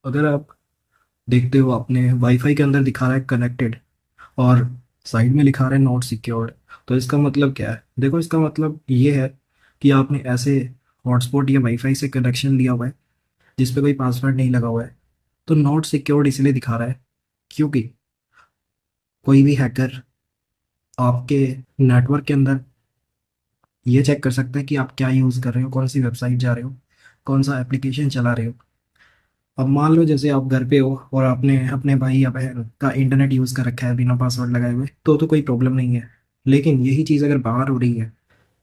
अगर आप देखते हो अपने वाईफाई के अंदर दिखा रहा है कनेक्टेड और साइड में लिखा रहा है नॉट सिक्योर्ड, तो इसका मतलब क्या है? देखो, इसका मतलब ये है कि आपने ऐसे हॉटस्पॉट या वाईफाई से कनेक्शन लिया हुआ है जिस पे कोई पासवर्ड नहीं लगा हुआ है। तो नॉट सिक्योर्ड इसलिए दिखा रहा है क्योंकि कोई भी हैकर आपके नेटवर्क के अंदर ये चेक कर सकता है कि आप क्या यूज़ कर रहे हो, कौन सी वेबसाइट जा रहे हो, कौन सा एप्लीकेशन चला रहे हो। अब मान लो जैसे आप घर पे हो और आपने अपने भाई या बहन का इंटरनेट यूज़ कर रखा है बिना पासवर्ड लगाए हुए, तो कोई प्रॉब्लम नहीं है। लेकिन यही चीज़ अगर बाहर हो रही है,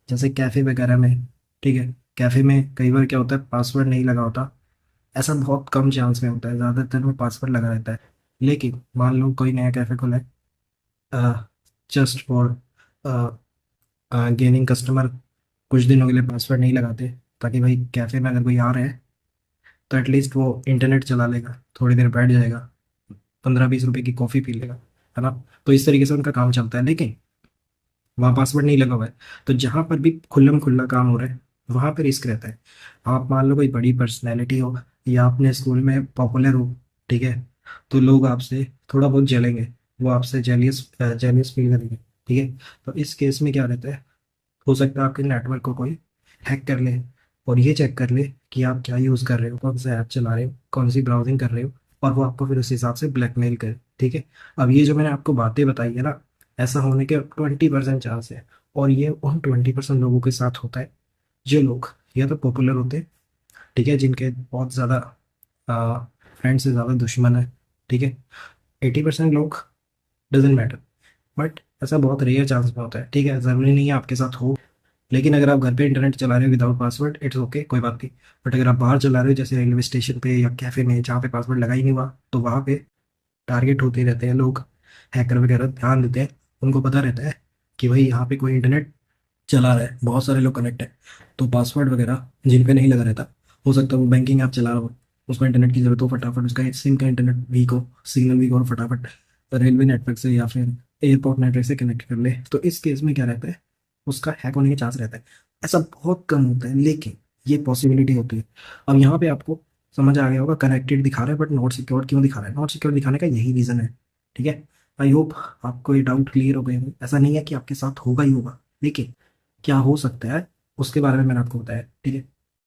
जैसे कैफ़े वगैरह में, ठीक है, कैफ़े में कई बार क्या होता है, पासवर्ड नहीं लगा होता। ऐसा बहुत कम चांस में होता है, ज़्यादातर में पासवर्ड लगा रहता है। लेकिन मान लो कोई नया कैफ़े खोला है, जस्ट फॉर गेनिंग कस्टमर, कुछ दिनों के लिए पासवर्ड नहीं लगाते, ताकि भाई कैफ़े में अगर कोई आ रहा है तो एटलीस्ट वो इंटरनेट चला लेगा, थोड़ी देर बैठ जाएगा, 15-20 रुपए की कॉफ़ी पी लेगा, है ना। तो इस तरीके से उनका काम चलता है। लेकिन वहाँ पासवर्ड नहीं लगा हुआ है, तो जहाँ पर भी खुल्लम खुल्ला काम हो रहा है वहाँ पर रिस्क रहता है। आप मान लो कोई बड़ी पर्सनैलिटी हो या अपने स्कूल में पॉपुलर हो, ठीक है, तो लोग आपसे थोड़ा बहुत जलेंगे, वो आपसे जेलियस जेलियस फील करेंगे, ठीक है। तो इस केस में क्या रहता है, हो सकता है आपके नेटवर्क को कोई हैक कर ले और ये चेक कर ले कि आप क्या यूज़ कर रहे हो, कौन सा ऐप चला रहे हो, कौन सी ब्राउजिंग कर रहे हो, और वो आपको फिर उस हिसाब से ब्लैकमेल करे, ठीक है। अब ये जो मैंने आपको बातें बताई है ना, ऐसा होने के 20% चांस है, और ये उन 20% लोगों के साथ होता है जो लोग या तो पॉपुलर होते हैं, ठीक है, जिनके बहुत ज़्यादा फ्रेंड से ज़्यादा दुश्मन है, ठीक है। 80% लोग डजेंट मैटर, बट ऐसा बहुत रेयर चांस में होता है, ठीक है, ज़रूरी नहीं है आपके साथ हो। लेकिन अगर आप घर पे इंटरनेट चला रहे हो विदाउट पासवर्ड, इट्स ओके, कोई बात नहीं। बट अगर आप बाहर चला रहे हो जैसे रेलवे स्टेशन पे या कैफे में जहाँ पे पासवर्ड लगा ही नहीं हुआ, तो वहाँ पे टारगेट होते रहते हैं लोग, हैकर वगैरह ध्यान देते हैं। उनको पता रहता है कि भाई यहाँ पे कोई इंटरनेट चला रहा है, बहुत सारे लोग कनेक्ट है, तो पासवर्ड वगैरह जिन पे नहीं लगा रहता, हो सकता है वो बैंकिंग ऐप चला रहा हो, उसको इंटरनेट की जरूरत हो, फटाफट उसका सिम का इंटरनेट वीक हो, सिग्नल वीक हो, और फटाफट रेलवे नेटवर्क से या फिर एयरपोर्ट नेटवर्क से कनेक्ट कर ले। तो इस केस में क्या रहता है, उसका हैक होने के चांस रहता है। ऐसा बहुत कम होता है, लेकिन ये पॉसिबिलिटी होती है। अब यहाँ पे आपको समझ आ गया होगा कनेक्टेड दिखा रहा है बट नॉट सिक्योर क्यों दिखा रहा है। नॉट सिक्योर दिखाने का यही रीज़न है, ठीक है। आई होप आपको ये डाउट क्लियर हो गए होंगे। ऐसा नहीं है कि आपके साथ होगा ही होगा, लेकिन क्या हो सकता है उसके बारे में मैंने आपको बताया, ठीक है।